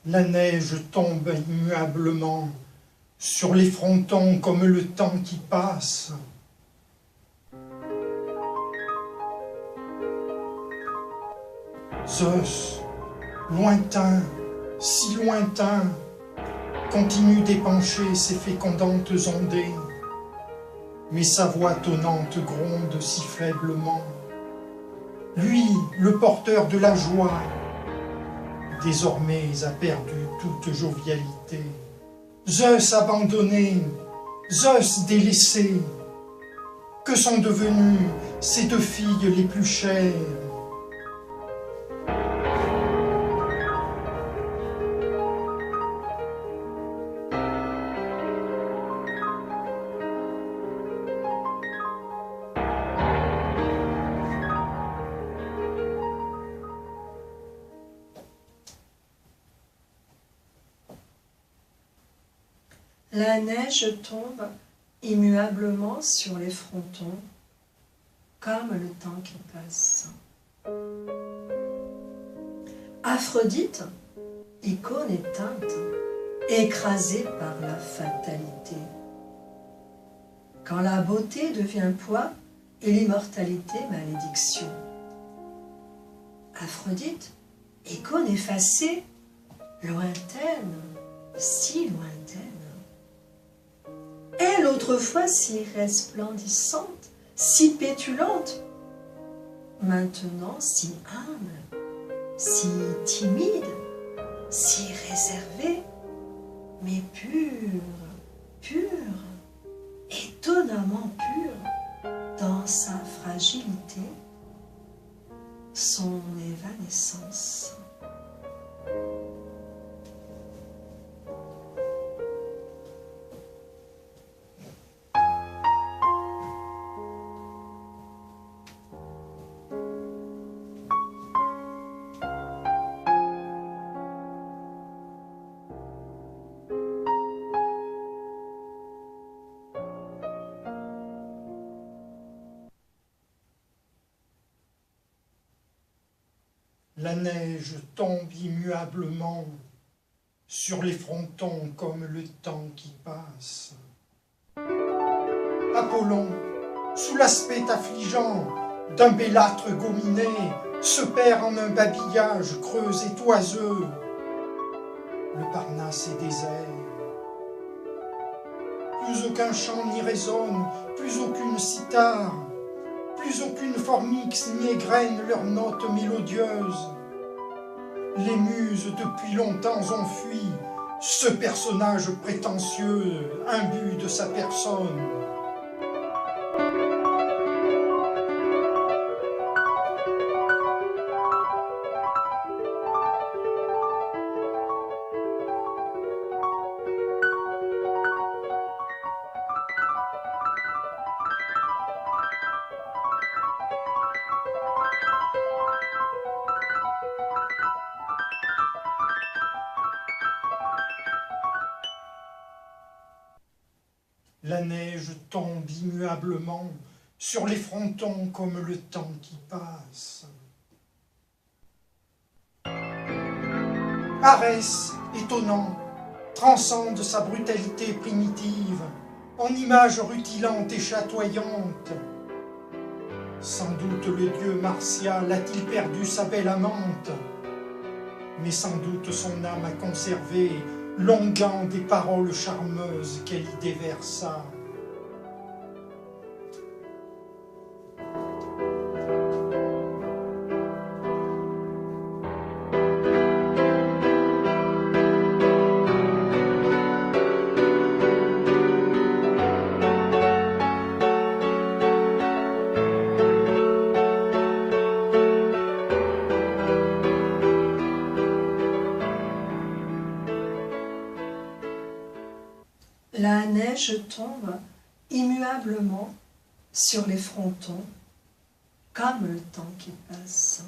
La neige tombe immuablement sur les frontons comme le temps qui passe. Zeus, lointain, si lointain, continue d'épancher ses fécondantes ondées, mais sa voix tonnante gronde si faiblement. Lui, le porteur de la joie, désormais a perdu toute jovialité. Zeus abandonné, Zeus délaissé, que sont devenues ces deux filles les plus chères? La neige tombe immuablement sur les frontons, comme le temps qui passe. Aphrodite, icône éteinte, écrasée par la fatalité. Quand la beauté devient poids et l'immortalité malédiction. Aphrodite, icône effacée, lointaine, si lointaine. Elle, autrefois si resplendissante, si pétulante, maintenant si humble, si timide, si réservée, mais pure, pure, étonnamment pure dans sa fragilité, son évanescence. La neige tombe immuablement sur les frontons comme le temps qui passe. Apollon, sous l'aspect affligeant d'un bellâtre gominé, se perd en un babillage creux et toiseux. Le Parnasse est désert. Plus aucun chant n'y résonne, plus aucune cithare, plus aucune formix n'y égrène leurs notes mélodieuses. Les muses depuis longtemps ont fui ce personnage prétentieux, imbu de sa personne. La neige tombe immuablement sur les frontons comme le temps qui passe. Arès, étonnant, transcende sa brutalité primitive en image rutilante et chatoyante. Sans doute le dieu martial a-t-il perdu sa belle amante, mais sans doute son âme a conservé longuant des paroles charmeuses qu'elle y déversa. La neige tombe immuablement sur les frontons, comme le temps qui passe.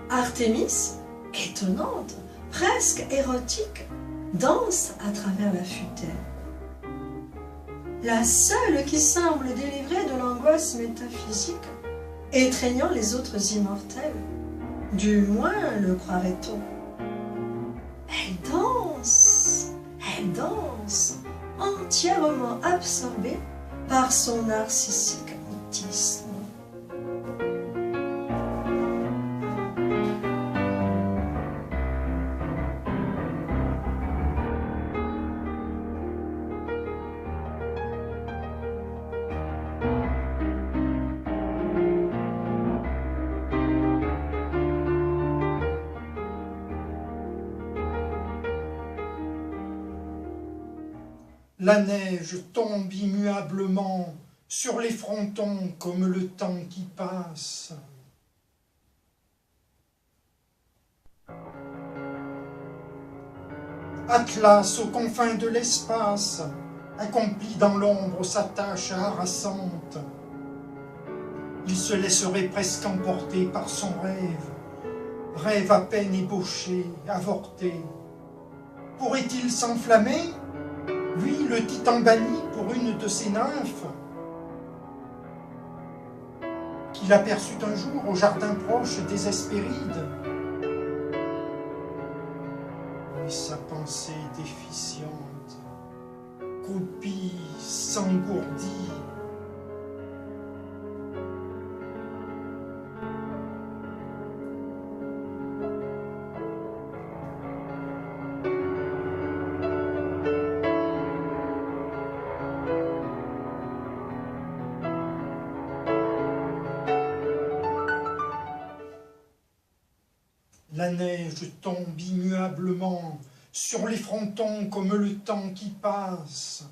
Artémis, étonnante, presque érotique, danse à travers la futaie. La seule qui semble délivrée de l'angoisse métaphysique étreignant les autres immortels. Du moins le croirait-on. Elle danse, entièrement absorbée par son narcissique autisme. La neige tombe immuablement sur les frontons comme le temps qui passe. Atlas aux confins de l'espace accomplit dans l'ombre sa tâche harassante. Il se laisserait presque emporter par son rêve à peine ébauché, avorté. Pourrait-il s'enflammer, lui, le titan banni pour une de ses nymphes, qu'il aperçut un jour au jardin proche des Hespérides? Mais sa pensée déficiente croupit, s'engourdit. La neige tombe immuablement sur les frontons comme le temps qui passe.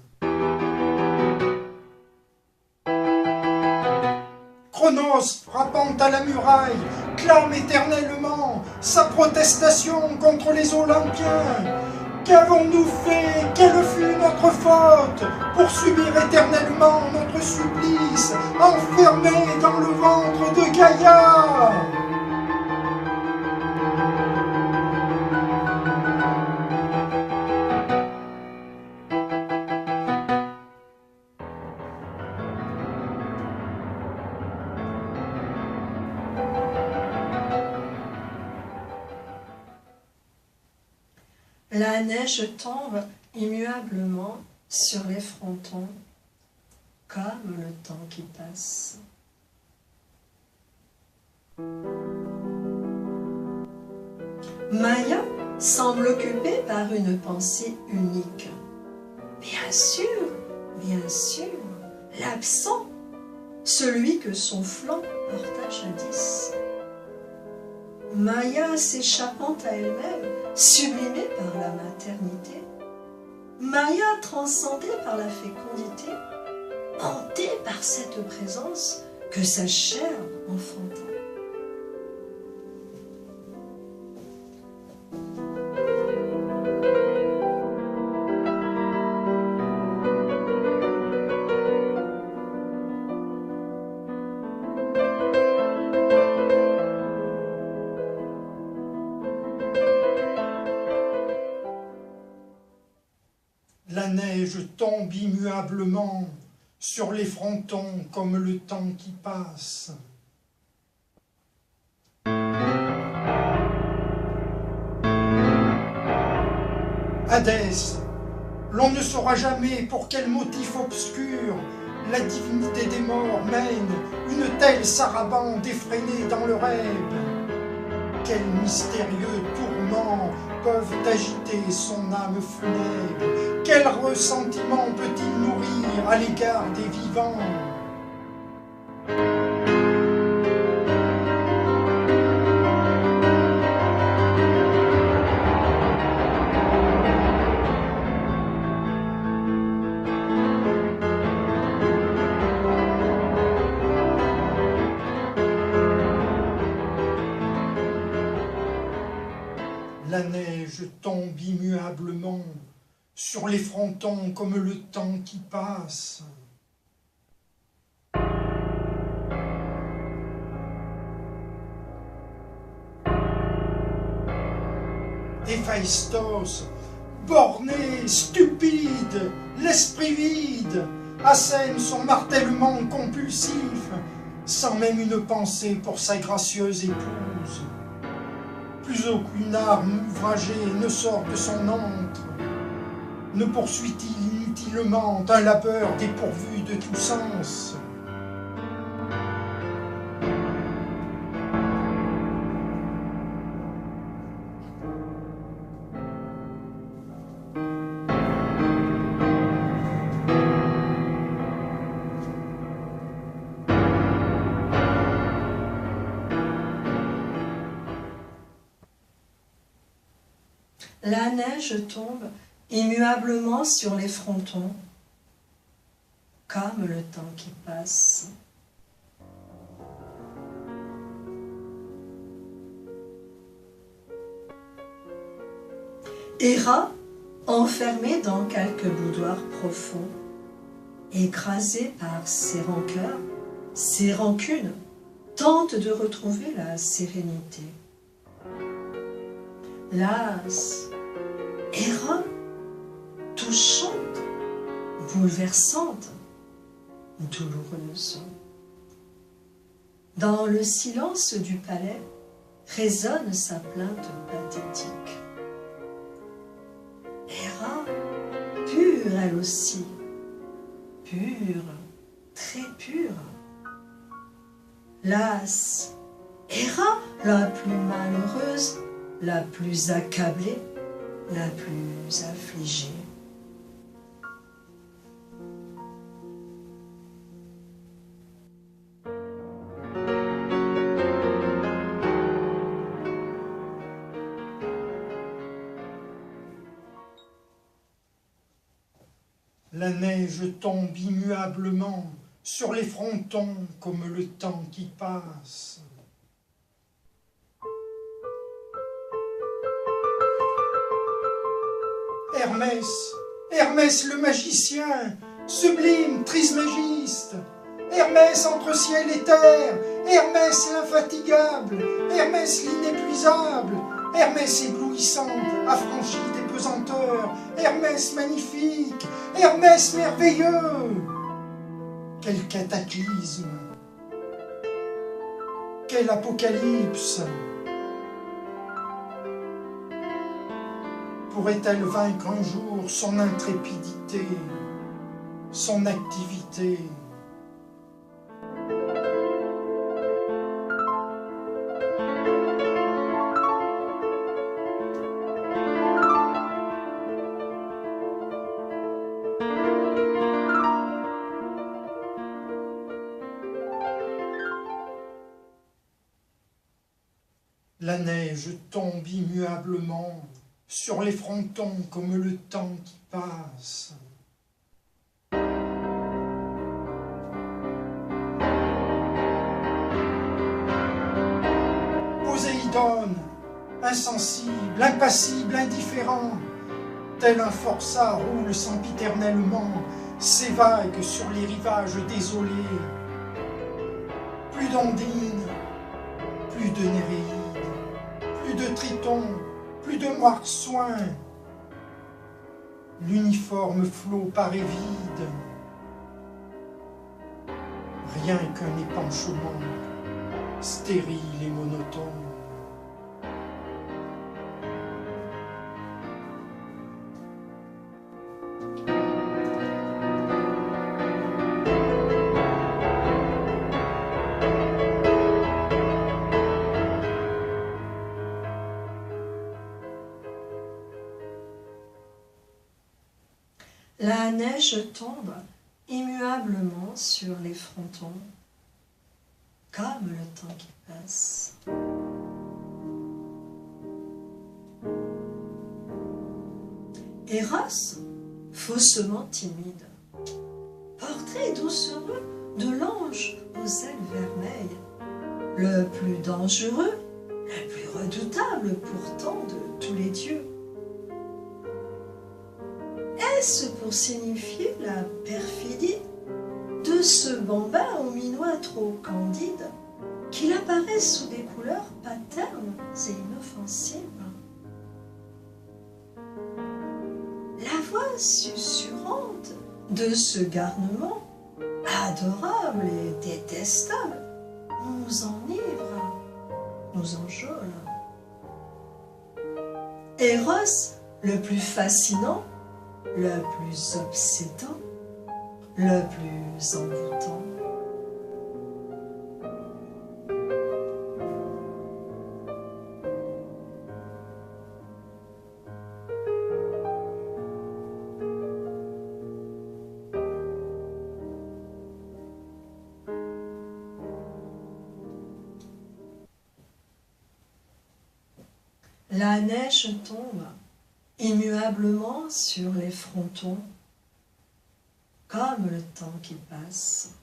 Chronos, frappant à la muraille, clame éternellement sa protestation contre les Olympiens. Qu'avons-nous fait? Quelle fut notre faute pour subir éternellement notre supplice, enfermés dans le ventre de Gaïa? La neige tombe immuablement sur les frontons, comme le temps qui passe. Maya semble occupée par une pensée unique. Bien sûr, l'absent, celui que son flanc porta jadis. Maya s'échappant à elle-même, sublimée par la maternité. Maya transcendée par la fécondité, hantée par cette présence que sa chair enfanta. La neige tombe immuablement sur les frontons comme le temps qui passe. Hadès, l'on ne saura jamais pour quel motif obscur la divinité des morts mène une telle sarabande effrénée dans le rêve. Quels mystérieux tourments peuvent agiter son âme funèbre? Quel ressentiment peut-il nourrir à l'égard des vivants? La neige tombe immuablement sur les frontons comme le temps qui passe. Héphaïstos, borné, stupide, l'esprit vide, assène son martèlement compulsif, sans même une pensée pour sa gracieuse épouse. Plus aucune arme ouvragée ne sort de son antre, ne poursuit-il inutilement un labeur dépourvu de tout sens. La neige tombe immuablement sur les frontons, comme le temps qui passe. Héra, enfermée dans quelque boudoir profond, écrasée par ses rancœurs, ses rancunes, tente de retrouver la sérénité. Las, Héra, touchante, bouleversante, douloureuse. Dans le silence du palais résonne sa plainte pathétique. Héra, pure elle aussi, pure, très pure. Las, Héra, la plus malheureuse, la plus accablée, la plus affligée. La neige tombe immuablement sur les frontons comme le temps qui passe. Hermès, Hermès le magicien, sublime trismégiste, Hermès entre ciel et terre, Hermès l'infatigable, Hermès l'inépuisable, Hermès éblouissant, affranchi des pesanteurs, Hermès magnifique, Hermès merveilleux. Quel cataclysme, quel apocalypse! Pourrait-elle vaincre un jour son intrépidité, son activité? La neige tombe immuablement sur les frontons comme le temps qui passe. Poséidon, insensible, impassible, indifférent, tel un forçat roule sempiternellement ses vagues sur les rivages désolés. Plus d'ondines, plus de Néréides, plus de Triton, plus de marsouin, l'uniforme flot paraît vide, rien qu'un épanchement stérile et monotone. La neige tombe immuablement sur les frontons, comme le temps qui passe. Eros, faussement timide, portrait doucereux de l'ange aux ailes vermeilles, le plus dangereux, le plus redoutable pourtant de tous les dieux. Est-ce pour signifier la perfidie de ce bambin au minois trop candide qu'il apparaît sous des couleurs paternes et inoffensives? La voix susurrante de ce garnement, adorable et détestable, nous enivre, nous enjôle. Eros, le plus fascinant, le plus obsédant, le plus envoûtant. La neige tombe immuablement sur les frontons, comme le temps qui passe.